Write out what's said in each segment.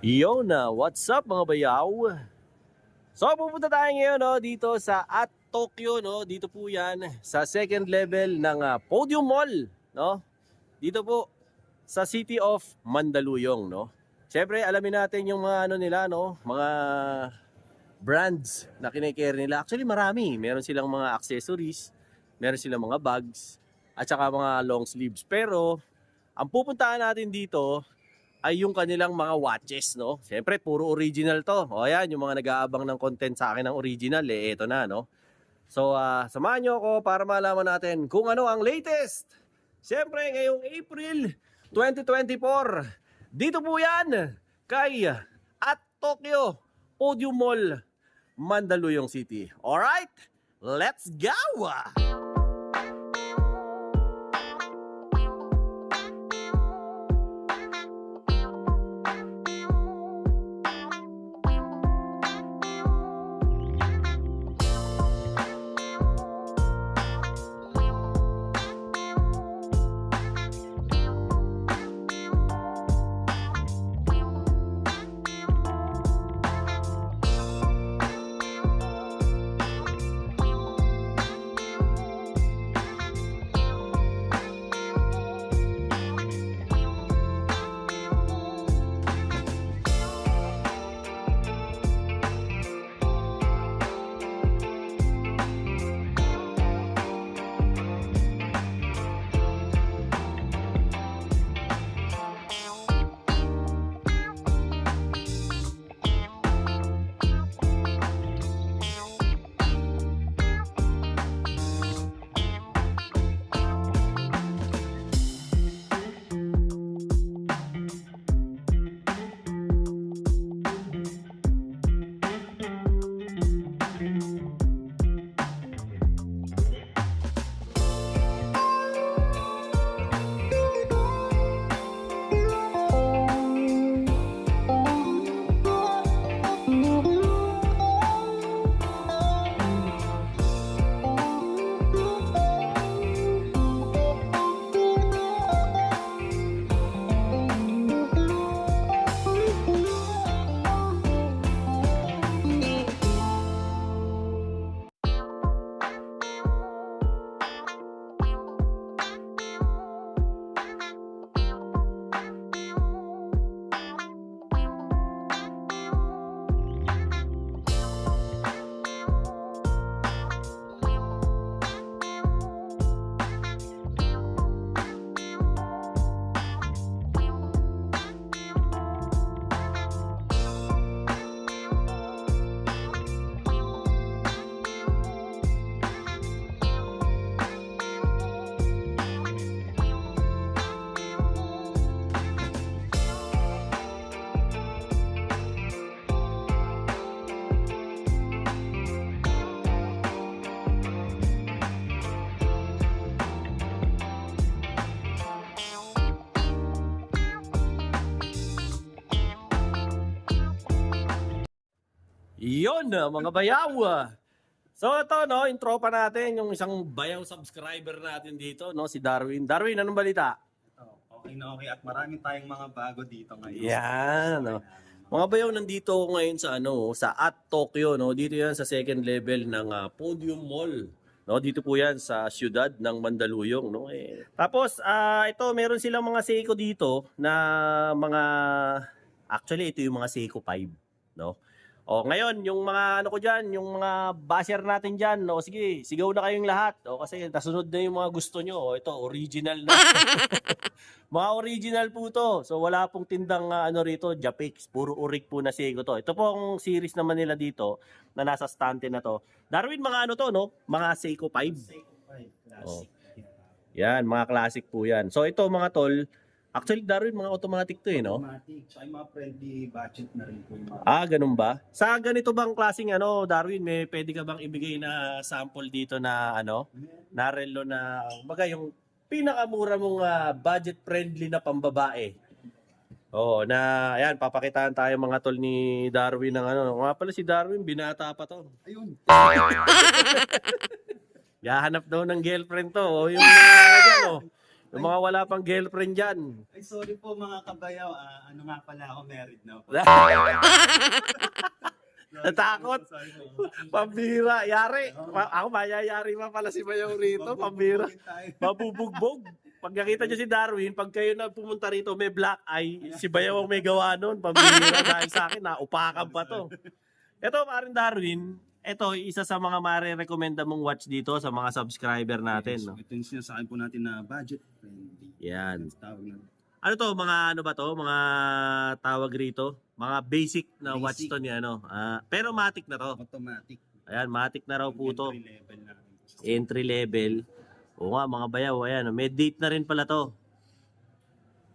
Yo na, what's up mga bayaw? So pupunta tayo ngayon dito sa at Tokyo dito po 'yan sa second level ng Podium Mall, Dito po sa City of Mandaluyong, Siyempre, alamin natin yung mga nila, mga brands na kine-carry nila. Actually, marami. Meron silang mga accessories, meron silang mga bags, at saka mga long sleeves. Pero ang pupuntahan natin dito ay yung kanilang mga watches, Siyempre, puro original to. O yan, yung mga nag-aabang ng content sa akin ng original, eto na, So, samahan nyo ako para malaman natin kung ano ang latest. Siyempre, ngayong April 2024, dito po yan kay at Tokyo Podium Mall, Mandaluyong City. Alright, let's go! Iyon mga bayaw. So ito yung tropa natin, yung isang bayaw subscriber natin dito, si Darwin. Darwin, anong balita? Okay na okay at marami tayong mga bago dito ngayon. Yan, Mga bayaw, nandito ako ngayon sa sa at Tokyo, Dito yan sa second level ng Podium Mall. Dito po yan sa siyudad ng Mandaluyong, Tapos ito meron silang mga Seiko dito na mga actually ito yung mga Seiko 5, ngayon, yung mga ko diyan, yung mga basher natin diyan, sige, sigaw na kayong lahat. Kasi nasunod na yung mga gusto nyo. Ito, original na. Mga original po to. So wala pong tindang rito, Japix. Puro urik po na Seiko to. Ito pong series naman nila dito na nasa stante na to. Darwin, mga to, Mga Seiko 5. Seiko 5 classic. Yan, mga classic po yan. So ito mga tol, actually, Darwin, mga automatic to Automatic. So, yung mga friendly budget na rin po yung mga... Ganun ba? Sa ganito bang klaseng Darwin, may pwede ka bang ibigay na sample dito na na relo na, baga yung pinakamura mong budget friendly na pambabae? Na ayan, papakitaan tayo mga tol ni Darwin ng Nga pala si Darwin, binata pa to. Ayun. Yahanap daw ng girlfriend to. Yung dyan, Yung mga wala pang girlfriend dyan. Ay, sorry po mga kabayaw. Ano nga pala ako, married na po. Natakot. Sorry po. Pambira. Yari. Ako mayayari pa pala si Bayaw rito. Pambira. Mabubugbog. Pag nakita nyo si Darwin, pag kayo na pumunta rito, may black eye, si Bayaw ang may gawa nun. Pambira dahil sa akin, naupakan pa to. Ito, parin Darwin, ito, isa sa mga marirekomenda mong watch dito sa mga subscriber natin. No? Ito yung sinasabi po natin na budget friendly. Yan. Tawag na. Ano to, mga ano ba to? Mga tawag rito? Mga basic na Basic. watch to niya, no? Pero matic na to. Automatic. Ayan, matic na raw po to. Entry level na. Entry level. Oo nga, mga bayaw, ayan. May date na rin pala to.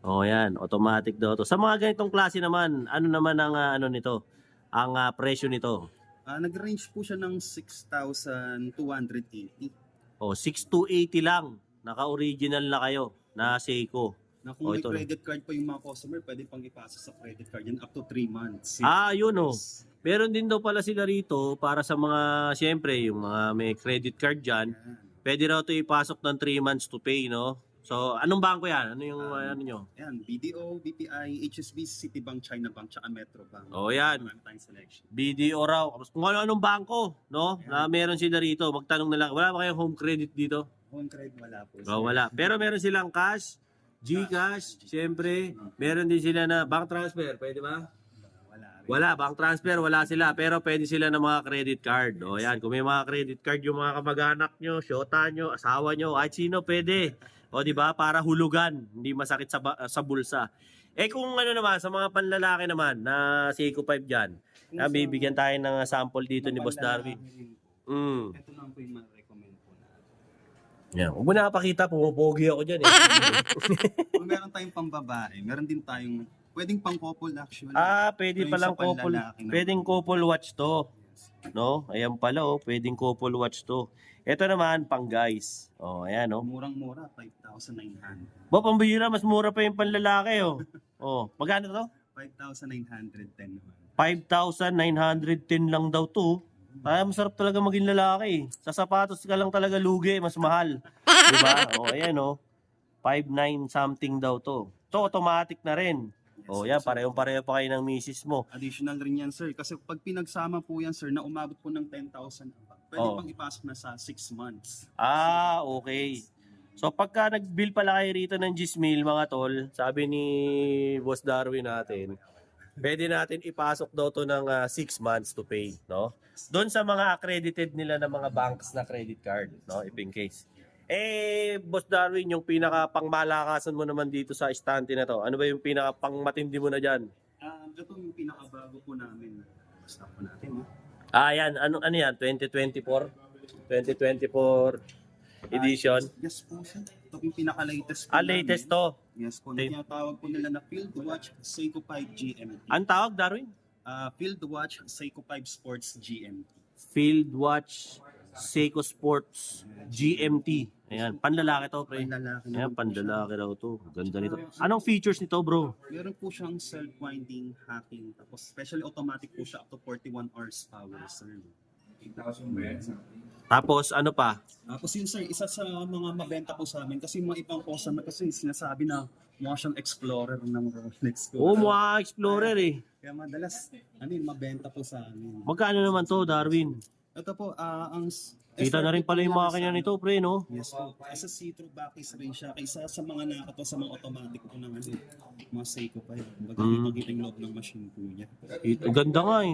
O, ayan. Automatic daw to. Sa mga ganitong klase naman, ano naman ang ano nito? Ang presyo nito? Nag-range po siya ng 6,280. O, 6,280 lang. Naka-original na kayo na Seiko. Na kung may ito, no? credit card po yung mga customer, pwede pang ipasa sa credit card yan up to 3 months. Yun o. Meron din daw pala sila rito para sa mga, siyempre, yung mga may credit card dyan. Yan. Pwede raw ito ipasok ng 3 months to pay, no? So, anong bangko yan? Ano yung ano nyo? Yan, BDO, BPI, HSBC, Citibank, China Bank, tsaka Metro Bank. O, yan. Marami tayong selection. BDO raw. Kung ano-anong bangko, no? Na meron sila rito. Magtanong na lang. Wala ba kayong home credit dito? Home credit wala po. O, wala. Pero meron silang cash, GCash, siyempre. Meron din sila na bank transfer. Pwede ba? Wala. Wala, bank transfer, wala sila. Pero pwede sila ng mga credit card. O yan, kung may mga credit card yung mga kamag-anak nyo, syota nyo, asawa nyo, kahit sino, pwede. O di ba para hulugan, hindi masakit sa bulsa. Eh kung ano naman, sa mga panlalaki naman, na Seiko 5 dyan, bibigyan tayo ng sample dito ni Boss Darwin. Ito lang po yung ma-recommend po na. Yan. Huwag mo nakapakita, pumapogi ako dyan eh. Kung meron tayong pambabae, meron din tayong pwedeng pang couple actually. Pwede Ito yung palang sa couple. panlalaki na- Pwedeng couple watch to. No? Ayan pala oh, pwedeng couple watch to. Ito naman, pang guys. Oh, ayan oh. Murang-mura, 5,900. Ba, pambihira, mas mura pa yung panlalaki oh. Oh, magkano to? 5,910 naman. 5,910 lang daw to. Masarap talaga maging lalaki. Sa sapatos ka lang talaga lugi, mas mahal. Diba? O, ayan o. 5,900 something daw to. So, automatic na rin. O, yan, parehong-pareho pa kayo ng misis mo. Additional rin yan, sir. Kasi pag pinagsama po yan, sir, na umabot po ng 10,000, pwede Oh. pang ipasok na sa 6 months. Okay. So, pagka nag-bill pala kayo rito ng 10,000 mga tol, sabi ni Boss Darwin natin, pwede natin ipasok daw to ng 6 months to pay, no? Doon sa mga accredited nila ng mga banks na credit card, no? If in case. Boss Darwin, yung pinaka pangmalakasan mo naman dito sa estante na to, ano ba yung pinaka pangmatindi mo na dyan? Ito yung pinakabago po namin. Basta po natin, Yan. Ano yan? 2024? 2024 edition? Yes po, sir. Ito yung pinaka-latest po Latest namin. to. Yes po. Tinatawag po nila na Field Watch Seiko 5 GMT. Ang tawag, Darwin? Field Watch Seiko 5 Sports GMT. Field Watch Seiko Sports GMT. Ayan, panlalaki to, pre. Panlalaki Ayan, naman po panlalaki daw to. Ganda nito. Anong features nito, bro? Meron po siyang self-winding hacking. Tapos specially automatic po siya up to 41 horsepower, sir. 8,000 ba yan? Tapos, ano pa? Tapos yun, sir, isa sa mga mabenta po sa amin. Kasi mga ibang customer kasi sinasabi na mukha siyang explorer ng Rolex ko. Mukha Explorer eh. Kaya madalas, mabenta po sa amin. Magkano naman to, Darwin? Ito po, ang... Kita na rin pala yung makina nito, pre, no? Yes po. Isa see-through backcase rin siya. Kaysa sa mga nakatawa sa mga automatic po ng mga Seiko pa yun. Baga makikita yung loob ng machine po niya. Ganda nga eh.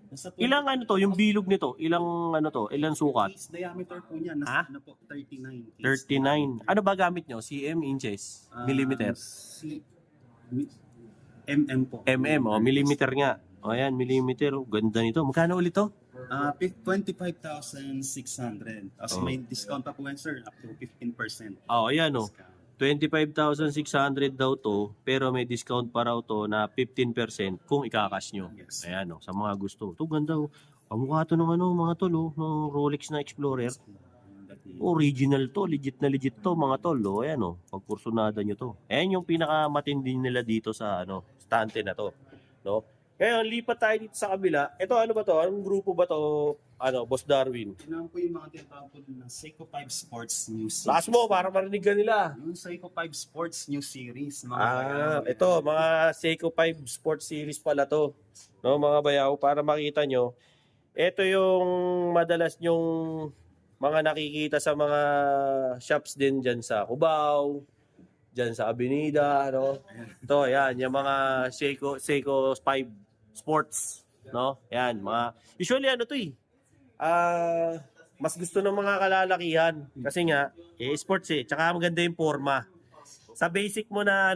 Nasa Ilang ano to, yung bilog nito? Ilang ano to? Ilang sukat? Case diameter po niya, nasa na po, 39. 39. Ano ba gamit nyo? cm, inches, millimeter? MM po. Millimeter nga. O ayan, millimeter. Ganda nito. Magkano ulit to? 25,600. Tapos may discount pa po yan, sir, up to 15%. Ayan o. 25,600 daw to, pero may discount pa raw to na 15% kung ikakas nyo. Yes. Ayan o, sa mga gusto. Ito ganda o. Pamukha to ng mga tol o, ng Rolex na Explorer. Original to, legit to mga tol o. Ayan o, pagkursunada nyo to. Ayan yung pinakamatindi nila dito sa stante na to. No? Ngayon, lipat tayo dito sa kabila. Ito ano ba to? Anong grupo ba to? Boss Darwin? Yun naman po yung mga tinatawag po na Seiko 5 Sports New Series. Lakas mo, para marinig ka nila. Yung Seiko 5 Sports New Series. Mga Ito, mga Seiko 5 Sports Series pala to. No, mga bayaw, para makita nyo. Ito yung madalas yung mga nakikita sa mga shops din dyan sa Cubao, dyan sa Avenida, no? Ito, yan, yung mga Seiko 5 Sports, no? Yan, mga, usually ano to mas gusto ng mga kalalakihan kasi nga, sports tsaka maganda yung forma. Sa basic mo na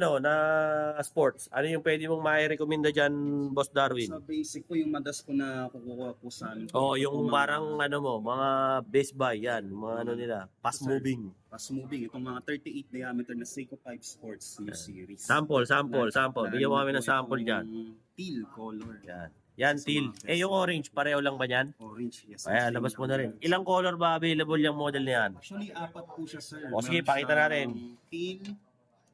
sports, ano yung pwede mong mai-recommenda diyan, Boss Darwin? Sa basic po yung madas po na kukuha po sa amin. Yung parang mga Best Buy yan, mga nila, fast moving. Fast moving, itong mga 38 diameter na Seiko 5 Sports New Series. Sample. Bigyan mo kami ng sample diyan. Teal color. Yan teal. Yung orange, pareho lang ba yan? Orange, yes. Ayan, labas mo na rin. Ilang color ba available yung model na yan? Actually, 4 po siya, sir. O, sige, Meron pakita siyang natin. Teal,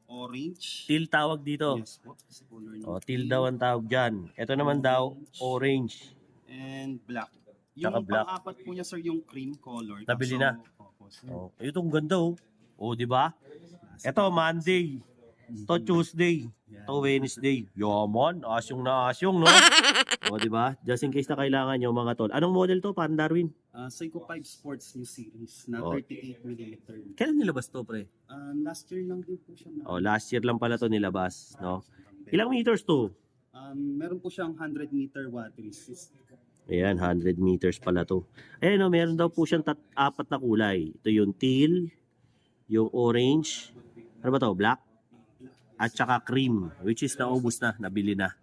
orange. Teal tawag dito. Yes po. Kasi color ng Teal daw ang tawag dyan. Ito naman daw, orange. and black. Tsaka Yung black. pang-apat po niya, sir, yung cream color. Nabili na. Opo, sir. Ito ang ganda di ba? Ito Monday. Ito Tuesday. Ito Wednesday. Yaman, asyong na asyong, no? Di ba? Just in case na kailangan nyo mga tol. Anong model to, Pan Darwin? Seiko 5 Sports New Series na Oh. 38mm. Kailan nilabas to, pre? Last year lang din po siya. Last year lang pala to nilabas, no? Ilang meters to? Meron po siyang 100-meter battery system. Ayan, 100 meters pala to. Ayan, meron daw po siyang 4 na kulay. Ito yung teal, yung orange, ano ba to, black, at saka cream, which is naubos na, nabili na.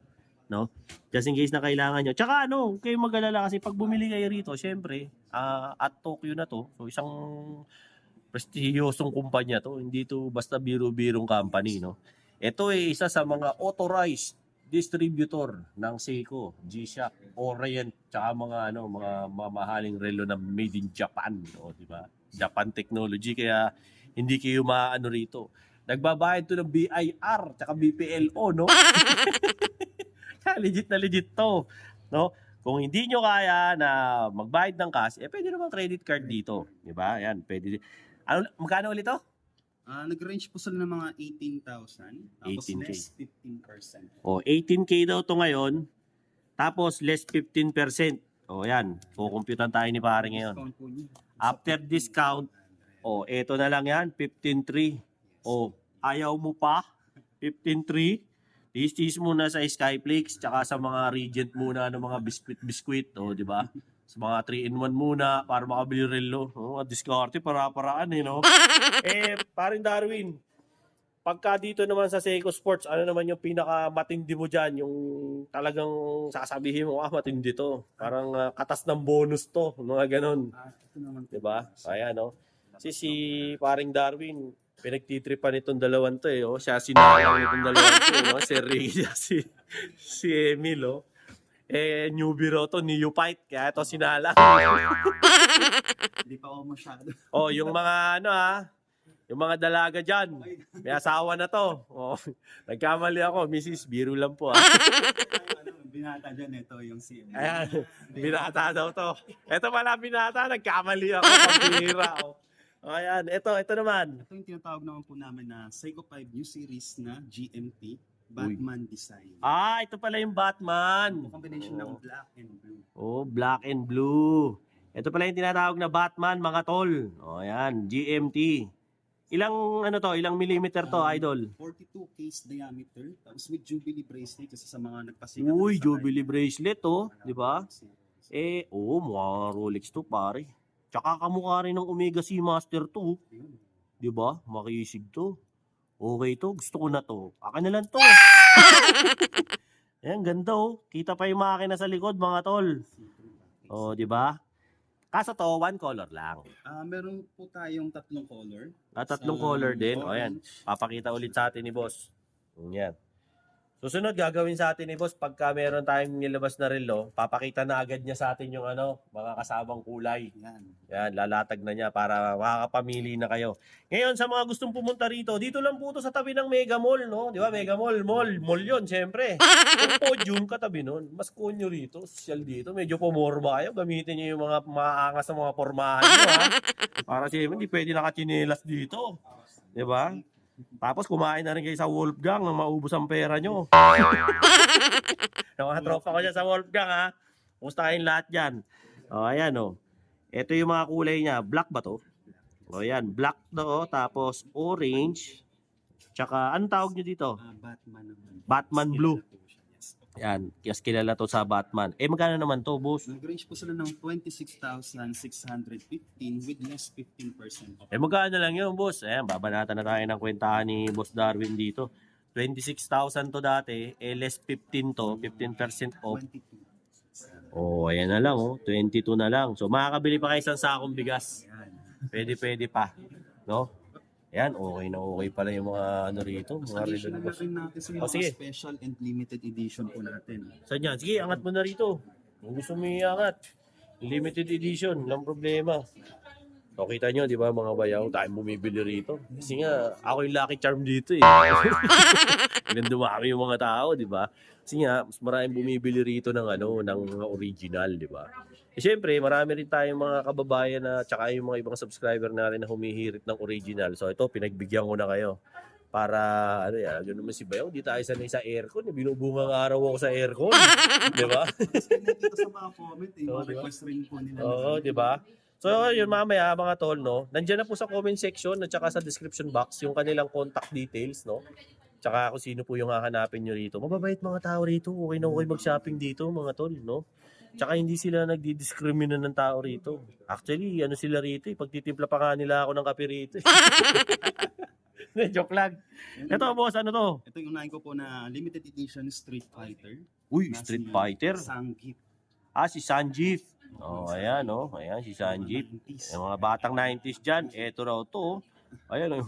No? Just in case na kailangan nyo. Tsaka kayo mag-alala kasi pag bumili kayo rito, syempre, at Tokyo na to, so isang prestihiyosong kumpanya to, hindi to basta biro-birong company, no? Ito isa sa mga authorized distributor ng Seiko, G-Shock, Orient, tsaka mga mamahaling relo na made in Japan, no, di ba? Japan technology, kaya hindi kayo maano rito. Nagbabayad to ng BIR tsaka BPLO, no? Legit na legit to, no? Kung hindi nyo kaya na magbayad ng cash, pwede naman credit card dito, di ba? Yan, pwede. Magkano ulit to? Nag-range po sila ng mga 18,000. Tapos 18K. less 15%. 18K daw to ngayon, tapos less 15%. Yan, kukumputan tayo ni pare ngayon. Discount po niya. After discount, eto na lang yan, 15.3. Ayaw mo pa? 15.3. Tis muna sa Skyflakes, tsaka sa mga Regent muna ng mga biskwit, di ba? Sa mga 3-in-1 muna para makabili relo. Diskarte, para-paraan no? Paring Darwin, pagka dito naman sa Seiko Sports, ano naman yung pinakamatindi mo dyan? Yung talagang sasabihin mo, matindi to. Parang katas ng bonus to, mga ganon. Ito naman po. Diba? Ayan, no? Kasi si paring Darwin, pinagtitripan itong dalawan to siya sinalang itong dalawan to, no? Si Ricky, si Emil, newbie raw to, neophyte, kaya ito sinalang. Hindi pa ako masyado. Yung mga yung mga dalaga dyan, may asawa na to. Nagkamali ako, Mrs. Biro lang po. Binata dyan, ito yung si Ayan, binata daw to. Ito pala binata, nagkamali ako. Pambihira. Ayan, ito naman. Ito yung tinatawag naman po namin na Seiko 5 New Series na GMT Batman design. Ito pala yung Batman. Combination ng black and blue. Black and blue. Ito pala yung tinatawag na Batman, mga tol. Ayan, GMT. Ilang millimeter to, idol? 42 case diameter. Tapos with Jubilee bracelet kasi sa mga nagpasikat. Jubilee bracelet, di ba? Mga Rolex to, pare. Tsaka kamukha rin ng Omega Seamaster to. Di ba? Makisig to. Okay to, gusto ko na to. Akin na lang to. Ayan, ganda Kita pa yung makina sa likod, mga tol. Di ba? Kaso to, one color lang. Meron po tayong 3 color. Tatlong color din. Ayan. Papakita ulit sa atin ni boss. Yan. Susunod, gagawin sa atin ni boss, pagka meron tayong nilabas na relo, papakita na agad niya sa atin yung mga kasamang kulay. Yan. Yan, lalatag na niya para makakapamili na kayo. Ngayon, sa mga gustong pumunta rito, dito lang po to sa tabi ng Mega Mall, no? Di ba? Mega Mall, mall yun, syempre. Kung podium katabi nun, mas konyo rito, social dito. Medyo pumorba kayo, gamitin niyo yung mga maangas na mga pormahan nyo, ha? Para siyempre, hindi pwede nakachinelas dito. Di ba? Tapos kumain na rin kayo sa Wolfgang nang maubos ang pera nyo. Yung mga tropa ko dyan sa Wolfgang, ha? Kumusta kayong lahat dyan? O, ayan, o. Ito yung mga kulay niya. Black ba to? O, ayan. Black to, tapos orange. Tsaka, anong tawag nyo dito? Batman naman. Batman blue. Yes. Ayan. Kasi kilala to sa Batman. Eh, magkano naman to, boss? Nag-range po sila ng 26,615 with less 15% off. Eh, magkano lang yun, boss? Ayan, babanatan na tayo ng kwentahan ni Boss Darwin dito. 26,000 to dati. Eh, less 15 to. 15% off. 22. Oh, ayan na lang, oh. 22 na lang. So, makakabili pa kayo isang sakong bigas. Yan. Pwede pa. No? Ayan, okay pala yung mga rito. Mga Additional relo. na rin natin sa Oh, mga sige. special and limited edition po natin. Saan yan? Sige, angat mo na rito. Kung gusto mo iangat. Limited edition, walang problema. So, kita nyo, di ba mga bayaw, tayong bumibili rito. Kasi nga, ako yung lucky charm dito eh. Ilan dumami yung mga tao, di ba? Kasi nga, mas maraming bumibili rito ng ng mga original, di ba? Eh, syempre, marami rin tayong mga kababayan na, tsaka yung mga ibang subscriber natin na humihirit ng original. So, ito, pinagbigyan ko na kayo. Para, gano'n naman si Bayaw, di tayo sanay sa aircon. Binubungang araw ako sa aircon. Di ba? Dito sa mga comment, Oo, mga diba? request rin po nila. Oo, di ba? So, yun mamaya mga tol, no? Nandiyan na po sa comment section at saka sa description box yung kanilang contact details, no? Tsaka kung sino po yung hahanapin nyo rito. Mababait mga tao rito. Okay na okay mag-shopping dito, mga tol, no? Tsaka hindi sila nagdi-discrimine ng tao rito. Actually, sila rito eh. Pagtitimpla pa nga nila ako ng kape rito eh. Joke lang. Ito, boss, ano to? Ito yung unahin ko po na limited edition Street Fighter. Uy, Na Street si Fighter. Sanggip. Si Sanjeev. Ayan, Ayan, si Sanjeev. Yung mga batang 90s dyan, eto raw to. Ayan,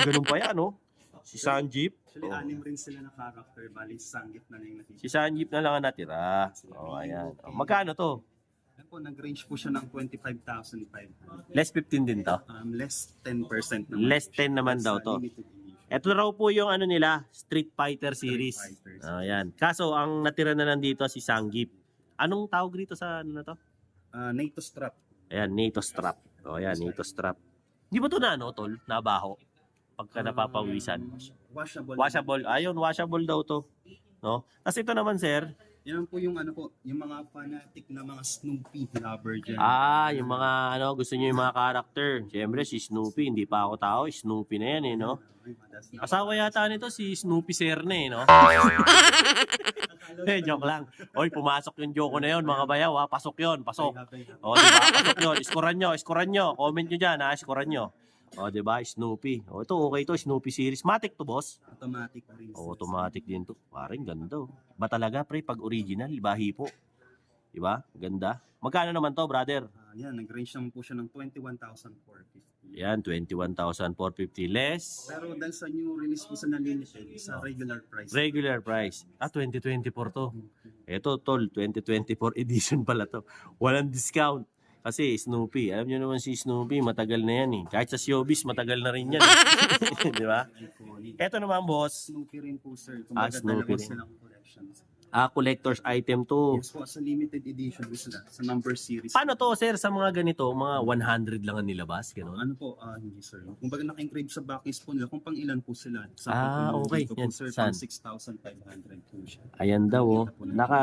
ganun pa yan, Si Sanjeev. Actually, anim rin sila na character. Bali, Sanggip na lang yung nakikita. Si Sanjeev na lang ang natira. Ayan. Magkano to? Yan po, nag-range po siya ng 25,500. Less 15 din to. Less 10% naman. Less 10 naman daw to. Ito raw po yung nila, Street Fighter series. Ayan. Kaso, ang natira na nandito si Sanjeev. Anong tawag dito sa na to? NATO strap. Ayan, NATO strap. Ayan, NATO strap. Di ba to tol? Nabaho? Pagka napapawisan. Washable. Washable. Ayun, washable daw to. No? Tapos ito naman, sir. Yan po yung yung mga fanatic na mga Snoopy lover dyan. Yung mga gusto niyo yung mga character. Siyempre, si Snoopy, hindi pa ako tao. Snoopy na yan no? Asawa yata nito si Snoopy Cerne, no? Joke lang. Oy, pumasok yung joke na yun, mga bayaw, ha? Pasok yun, pasok. O, diba? Pasok yun. Iskoran nyo. Comment nyo dyan, ha? Iskoran nyo. O, diba? Snoopy. O, ito, okay to. Snoopy series. Matic to, boss. Automatic rin. Automatic din to. Parang ganda. Ba talaga, pre? Pag original, bahi po. Diba? Ganda. Magkano naman to, brother? Yan, nag-range naman po siya ng 21,450. Yan, 21,450 less. Pero dahil sa new release po sa limited, sa regular price. Regular price. 2024 to. Ito, tol, 2024 edition pala to. Walang discount. Kasi Snoopy, alam nyo naman si Snoopy, matagal na yan eh. Kahit sa showbiz, matagal na rin yan eh. Di ba? Ito naman, boss. Snoopy rin po, sir. Kumbaga, Snoopy dalawa rin. silang collections. Collector's item to. Yes po, sa limited edition sila, sa number series. Paano to, sir, sa mga ganito, mga 100 lang ang nilabas? Gano'n? Ano po, hindi sir. Kumbaga naka-engrave sa backlist po nila kung pang ilan po sila. Sa Okay. dito Yan. po, sir, Saan? pang 6,500 po siya. Ayan daw,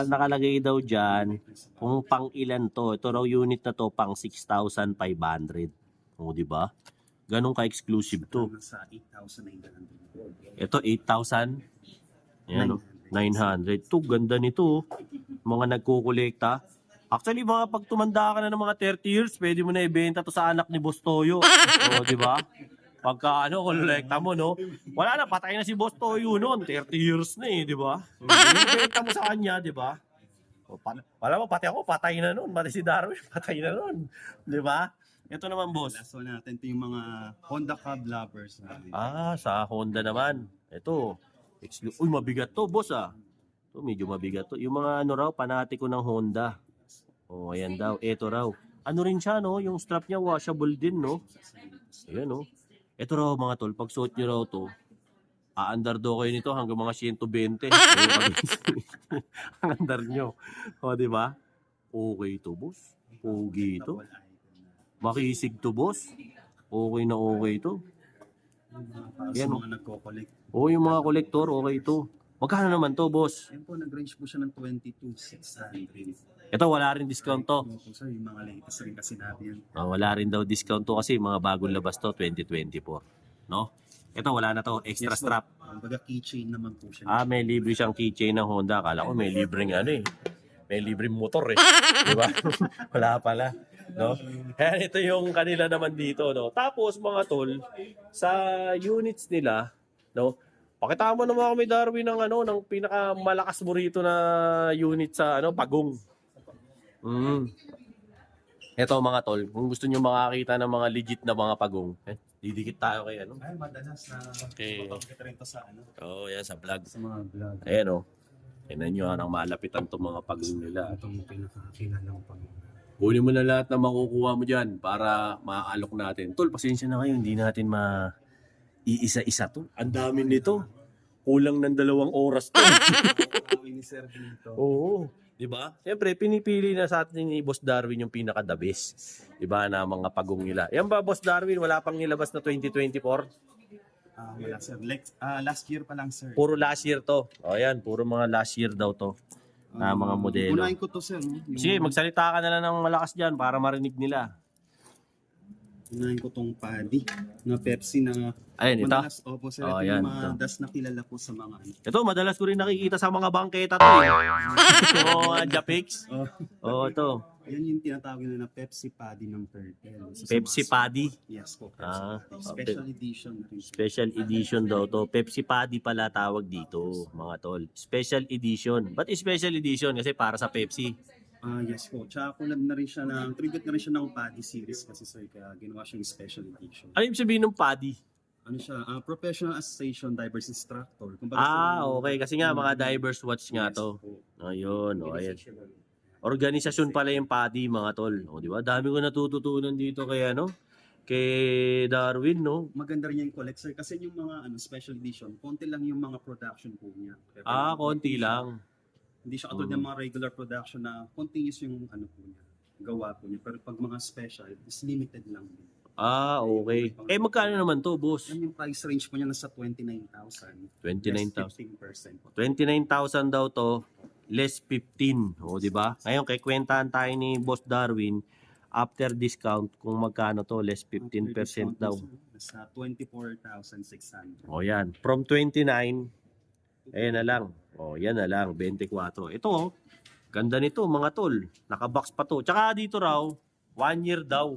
nakalagay daw dyan kung pang ilan to. Ito raw unit na to, pang 6,500. O, di ba? Ganun ka-exclusive to. Nasa 8,900. Ito, 8,000. Ayan, 900. To, ganda nito. Mga nagkukolekta. Actually, mga pag tumanda ka na ng mga 30 years, pwede mo na ibenta to sa anak ni Boss Toyo. O, di ba? Pagka kolekta mo, no? Wala na, patay na si Boss Toyo noon. 30 years na di ba? Ibenta mo sa kanya, di ba? Wala mo, pati ako, patay na noon. Pati si Darwin, patay na noon. Di ba? Ito naman, boss. Last one natin, ito yung mga Honda Cab lovers. Sa Honda naman. Ito. Uy, mabigat to, boss ah. To, medyo mabigat to. Yung mga ano raw, panati ko ng Honda. Oh, ayan daw. Ito raw. Ano rin siya, no? Yung strap niya washable din, no? Ayan, no? Ito raw, mga tol. Pag suot nyo raw to, aandar daw kayo nito hanggang mga 120. Ang andar nyo. O, di ba? Okay to, boss. Okay to. Makisig to, boss. Okay na okay to. Para sa Yan, mga nagko-collect. Oo, yung mga kolektor, okay to. Magkano naman to, boss? Yan po, nag-range po siya ng 22,600. Ito, wala rin discount to. Opo, sir, yung mga latest rin kasi natin yan. Wala rin daw discount to kasi mga bagong labas to, 2024. No? Ito, wala na to. Extra Yes, po. strap. Kumbaga keychain naman po siya. May libre siyang keychain ng Honda. Akala ko may libreng ano eh. May libreng motor eh. Di ba? Wala pala. No? Kaya ito yung kanila naman dito. No? Tapos mga tol, sa units nila, no? Pakita mo naman kami, Darwin, ng ano, ng pinakamalakas mo rito na unit sa ano, Pagong. Ito mga tol, kung gusto niyo makakita ng mga legit na mga Pagong, didikit tayo kay ano. Ay, madalas na Okay. mapapakita rin to sa ano, Yan sa vlog. sa mga vlog. Ayan o. Tignan nyo anong malapitan itong mga Pagong nila. Itong pinakakilalang pag Kunin mo na lahat na makukuha mo dyan para maaalok natin. Tol, pasensya na kayo, hindi natin iisa-isa to. Ang dami nito. Kulang ng 2 oras to. ni Sir dito. Oo. Di ba? Siyempre, pinipili na sa atin ni Boss Darwin yung pinaka-the best. Di ba, na mga Pagong nila. Yan ba, Boss Darwin, wala pang nilabas na 2024? Wala sir. Last year pa lang sir. Puro last year to. O yan, puro mga last year daw to. Na mga modelo. Unahin ko to sir. No? Sige, magsalita ka na lang ng malakas dyan para marinig nila. Unahin ko tong Paddy na Pepsi na Ayun, ito. madalas, opo sir, ito Yan, yung madalas na kilala po sa mga ano. Ito, madalas ko rin nakikita sa mga bangketa to eh. Oo, Japix. Oo, ito. Yan yung tinatawag nila na Pepsi Paddy ng Turtle. So, sa Pepsi mga- Paddy. Yes po. Ah, Pepsi Paddy. Special edition na rin. Special edition daw to. Pepsi Paddy pala tawag dito, mga tol. Special edition. Ba't special edition? Kasi para sa Pepsi. Yes po. Tsaka collab na rin siya ng, tribute na rin siya ng Paddy series kasi sir, kaya ginawa siyang special edition. Ano yung sabihin ng Paddy? Ano siya? Professional Association Divers Instructor. Kumbaga, Okay. Kasi nga, mga divers watch nga to. Ayun, ayan. Organisasyon pala yung Paddy, mga tol. O, di ba? Dami ko natututunan dito kay ano? Kay Darwin, no? maganda rin yung collect sir kasi yung mga special edition, konti lang yung mga production po niya. Kaya Konti lang. Hindi siya katulad ng mga regular production na continuous yung po niya, gawa po niya. Pero pag mga special, is limited lang din. Okay. Magkano naman to, boss? Yan yung price range po niya nasa 29,000. 29,000. 15% po. 29,000 daw to, less 15. O, di ba? Ngayon, kay kwentahan tayo ni Boss Darwin, after discount, kung magkano to, less 15% daw. Nasa 24,600. O, yan. From 29, ayan na lang. O, yan na lang, 24. Ito, ganda nito, mga tol. Nakabox pa to. Tsaka dito raw, 1 year daw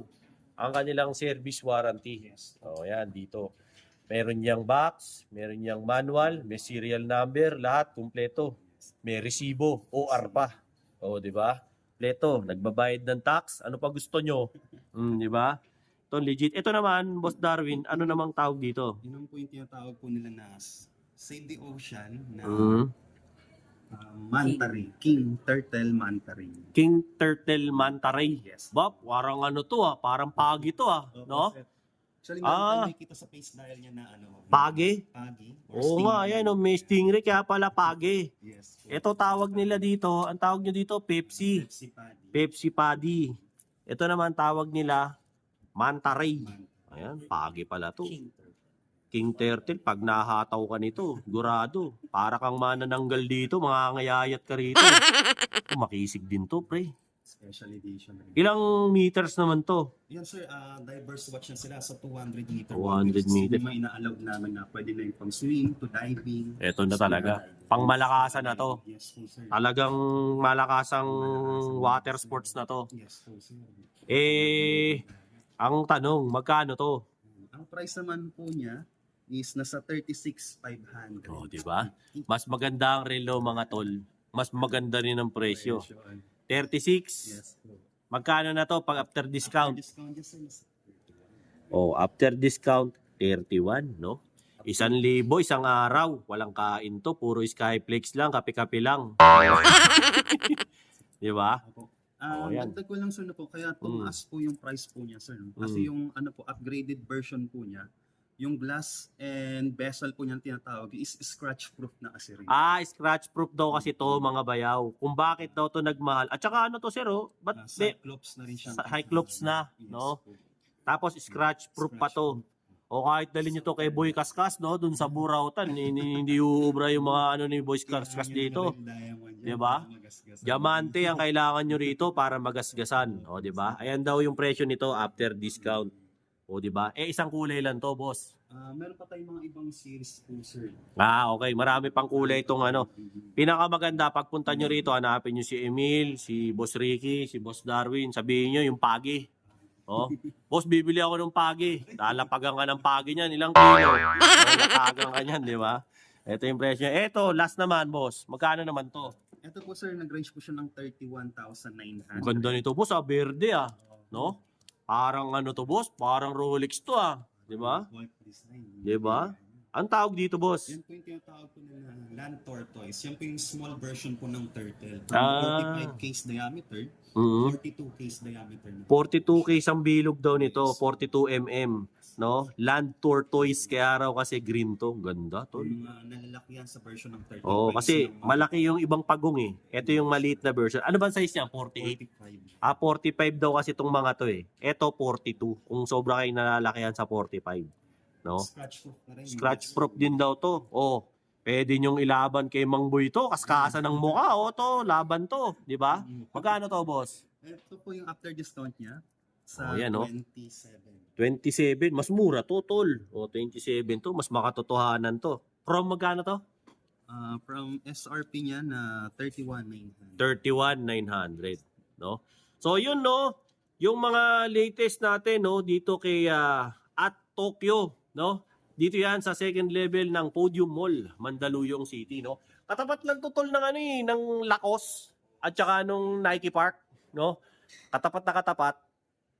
ang kanilang service warranty. O, yan, dito. Meron niyang box, meron niyang manual, may serial number, lahat kumpleto. May resibo, OR pa. O, di ba? Kompleto, nagbabayad ng tax. Ano pa gusto nyo? Di ba? Ito legit. Ito naman, Boss Darwin, ano namang tawag dito? Yun ang po yung tinatawag po nila na Save the Ocean na manta ray. King Turtle manta ray. King Turtle Manta Ray. Yes. Bob, parang ano to parang pagi to no? Actually, meron tayo kita sa face dial niya na Pagi? Pagi. or Oo nga, stingray. ayan may stingray kaya pala pagi. Yes. Ito tawag nila dito, ang tawag nyo dito Pepsi. Pepsi Paddy. Pepsi Paddy. Ito naman tawag nila Manta Ray. Manta. Ayan, pagi pala to. King Turtle. King Turtle, pag nahataw ka nito, gurado. Para kang manananggal dito, mangangayayat ka rito. Makisig din to, pre. Special edition. Ilang meters naman to? Yan sir, diverse watch na sila sa 200 meter. 200 meter. Hindi may ina-allowed namin na pwede na yung pang swim to diving. Ito na talaga. Pangmalakasan na to. Yes po sir. Talagang malakasang water sports na to. Yes po sir. Ang tanong, magkano to? Ang price naman po niya is nasa 36,500. Di ba? Mas maganda ang relo, mga tol. Mas maganda rin ang presyo. 36. Yes po. Magkano na to pag after discount? Discount yes sir. After discount, 31, no? 1,000 isang araw. Walang kain to. Puro Skyflex lang, kape-kape lang. Di ba? Opo. Yan. Dagdag ko lang sir na po, kaya tumaas po yung price po niya sir. No? Kasi yung ano po, upgraded version po niya, yung glass and vessel po niyan tinatawag is scratch proof na kasi rin. Scratch proof daw kasi to mga bayaw. Kung bakit daw to nagmahal. At saka ano to sir, ba't Cyclops na rin siya. Cyclops na, Yes no? po. Tapos scratch proof pa to. O kahit dalhin nyo to kay Boy Kaskas, no? Dun sa Burautan, hindi uubra yung mga ano ni Boy Kaskas dito. Di ba? Diamante ang kailangan nyo rito para magasgasan. O, di ba? Ayan daw yung presyo nito after discount. O, di ba? Isang kulay lang to, boss. Meron pa tayong mga ibang series po sir. Okay. Marami pang kulay itong ano. Pinakamaganda, pagpunta nyo rito, hanapin nyo si Emil, si Boss Ricky, si Boss Darwin. Sabihin nyo yung pagi. Oh, boss, bibili ako ng pagi. Lalapagan ka ng pagi niyan, ilang kilo. Lalapagan ka niyan, di ba? Ito yung presyo. Ito, last naman, boss. Magkano naman to? Ito po sir, nag-range po siya ng 31,900. Ganda nito, boss. Verde, no? Parang ano to, boss? Parang Rolex to, di ba? White design. Di ba? Ang tawag dito, boss? Yan po yung tinatawag po na land tortoise. Yan po yung small version po ng turtle. 45 case diameter, 42 case diameter. 42 case ang bilog daw nito, 42 mm, no? Land tortoise, kaya raw kasi green to. Ganda, tol. Yung nalalaki yan sa version ng turtle. Oo, kasi malaki yung ibang pagong eh. Ito yung maliit na version. Ano ba size niya? 48? 45 daw kasi itong mga to eh. Ito 42. Kung sobra kayo nalalakihan sa 45. No? Scratch proof na rin. Scratch proof din daw to. Pwede nyong ilaban kay Mang Boy to. Kaskasan ng mukha. To, laban to. Di ba? Magkano to, boss? Ito po yung after discount niya sa yan, 27. 27. Mas mura to, tol. 27 to. Mas makatotohanan to. From magkano to? From SRP niya na 31,900. 31,900. No? So, yun, no? Yung mga latest natin, no? Dito kay at Tokyo, no? Dito yan sa second level ng Podium Mall, Mandaluyong City, no? Katapat lang to, tol, ng ano ng Lacoste at saka nung Nike Park, no? Katapat na katapat.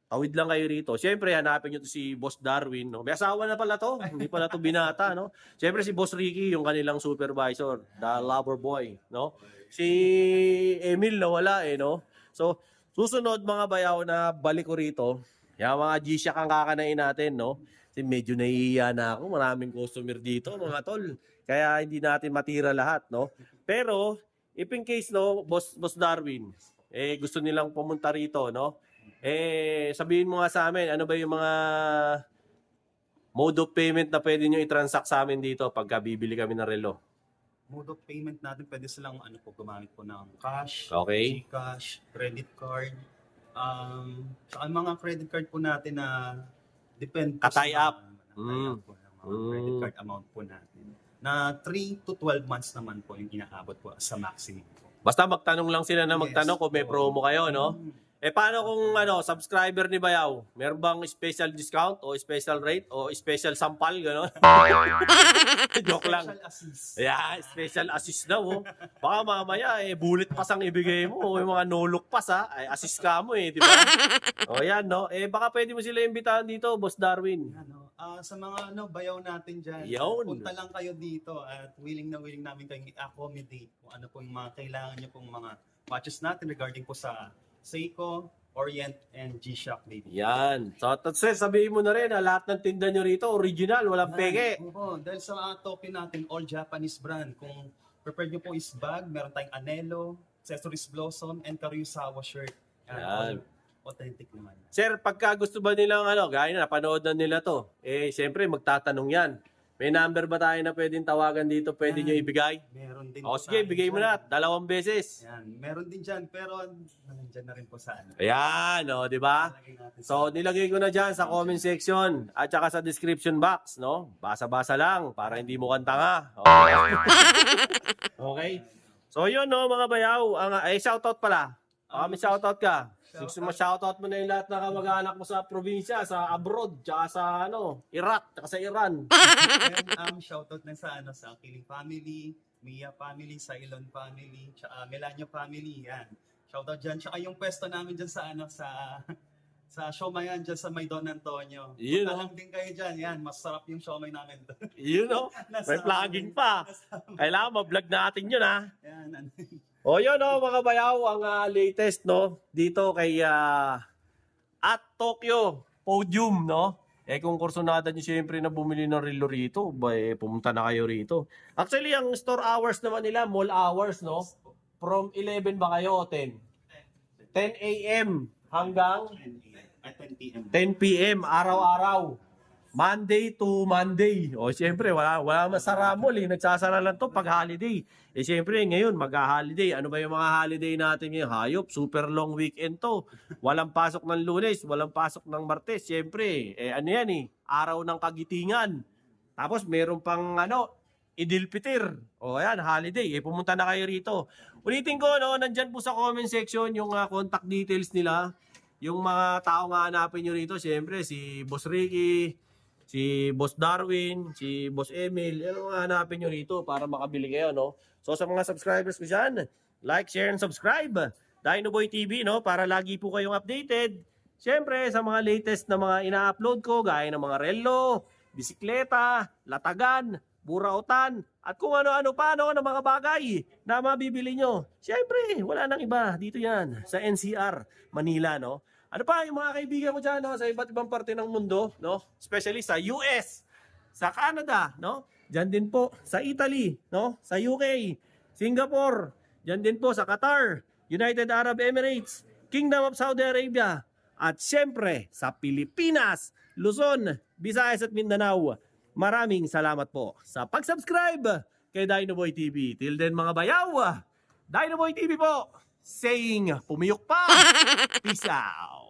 Tawid lang kayo rito. Siyempre, hanapin nyo to si Boss Darwin, no? May asawa na pala to. Hindi pala to binata, no? Siyempre, si Boss Ricky, yung kanilang supervisor, the lover boy, no? Si Emil nawala, no? So, susunod mga bayaw na balik ko rito, yung mga G-Shock ang kakanain natin, no? Kasi medyo naiiya na ako. Maraming customer dito, mga tol. Kaya hindi natin matira lahat, no? Pero, if in case, no, Boss Darwin, gusto nilang pumunta rito, no? Sabihin mo nga sa amin, ano ba yung mga mode of payment na pwede nyo i-transact sa amin dito pagka bibili kami ng relo? Mode of payment natin, pwede silang gumamit po ng cash, Okay. Gcash, credit card, saka mga credit card po natin na depende po Ka-tie up. po ng mga credit card amount po natin. Na 3 to 12 months naman po yung inaabot po sa maximum po. Basta magtanong lang sila na magtanong kung may promo kayo, no? Paano kung subscriber ni Bayaw? Meron bang special discount o special rate o special sampal, gano'n? Joke lang. Special assist. Yeah, special assist daw. Baka mamaya, bullet pass ang ibigay mo. O yung mga no-look pass, ay assist ka mo di ba? Yan, no? Baka pwede mo sila imbitahan dito, Boss Darwin. Sa mga bayaw natin dyan, Yun. punta lang kayo dito at willing namin kayong i-accommodate kung ano po yung mga kailangan nyo pong mga watches natin regarding po sa Seiko, Orient, and G-Shock baby. Yan. So, sir, sabihin mo na rin, lahat ng tinda nyo rito, original, walang peke. Oo, dahil sa Tokyo natin, all Japanese brand. Kung prepared nyo po is bag, meron tayong Anello, Accessories Blossom, and Karyusawa shirt. Yan. All authentic naman. Sir, pagka gusto ba nilang gaya na, napanood na nila to, siyempre, magtatanong yan. May number ba tayo na pwedeng tawagan dito, pwede nyo ibigay? Meron din O po sige, tayo bigay mo dyan. na, 2 beses. Yan, meron din dyan, pero nandyan na rin po sa Ayan, di ba? Lagay natin sa- So, nilagay ko na dyan sa comment section at saka sa description box, no? Basa-basa lang para hindi mo kantanga. Okay. Okay. So, yun, no, mga bayaw. Shoutout pala. May shoutout ka. Gusto mo shoutout mo na yung lahat na kamag-anak mo sa probinsya, sa abroad, tsaka sa Iraq, tsaka sa Iran. And shoutout na sa sa Kiling family, Mia family, Ceylon family, tsaka Melanio family, yan. Shoutout dyan. Tsaka yung pwesto namin dyan sa Sa Siomayan dyan sa may Don Antonio. Yun, Punta oh. lang din kayo dyan. Yan, masarap yung siomay namin. Yun o. Nasa- May vlogging pa. Kailangan ma-vlog natin yun ha. Yan, ano. O yun o mga bayaw, ang latest no, dito kay at Tokyo Podium no. Kung kursunada nyo siyempre na bumili ng relo rito, pumunta na kayo rito. Actually, ang store hours naman nila, mall hours no. From 11 ba kayo o 10? 10 a.m. hanggang 10 p.m. 10 p.m. araw-araw. Monday to Monday. O siyempre, wala masara mall eh. Nagsasara lang to pag holiday. Siyempre, ngayon, mag-holiday. Ano ba yung mga holiday natin ngayon? Hayop, super long weekend to. Walang pasok ng Lunes, walang pasok ng Martes. Siyempre, ano yan eh, araw ng kagitingan. Tapos, meron pang Idil Fitir. O ayan, holiday. Pumunta na kayo rito. Ulitin ko, no, nandyan po sa comment section yung contact details nila. Yung mga tao nga hanapin nyo rito, siyempre, si Boss Ricky, si Boss Darwin, si Boss Emil, yan ang hanapin nyo rito para makabili kayo, no? So sa mga subscribers ko dyan, like, share, and subscribe. Dinoboy TV, no? Para lagi po kayong updated. Siyempre, sa mga latest na mga ina-upload ko, gaya ng mga relo, bisikleta, latagan, burautan, at kung ano-ano pa, no, ng mga bagay na mabibili nyo. Siyempre, wala nang iba. Dito yan, sa NCR, Manila, no? Ano pa, yung mga kaibigan ko dyan, no, sa iba't ibang parte ng mundo, no? Especially sa US, sa Canada, no? Diyan din po sa Italy, no? Sa UK, Singapore, diyan din po sa Qatar, United Arab Emirates, Kingdom of Saudi Arabia, at siyempre sa Pilipinas, Luzon, Visayas at Mindanao. Maraming salamat po sa pag-subscribe kay Dinoboy TV. Till then mga bayaw, Dinoboy TV po, saying pumiyok pa. Peace out.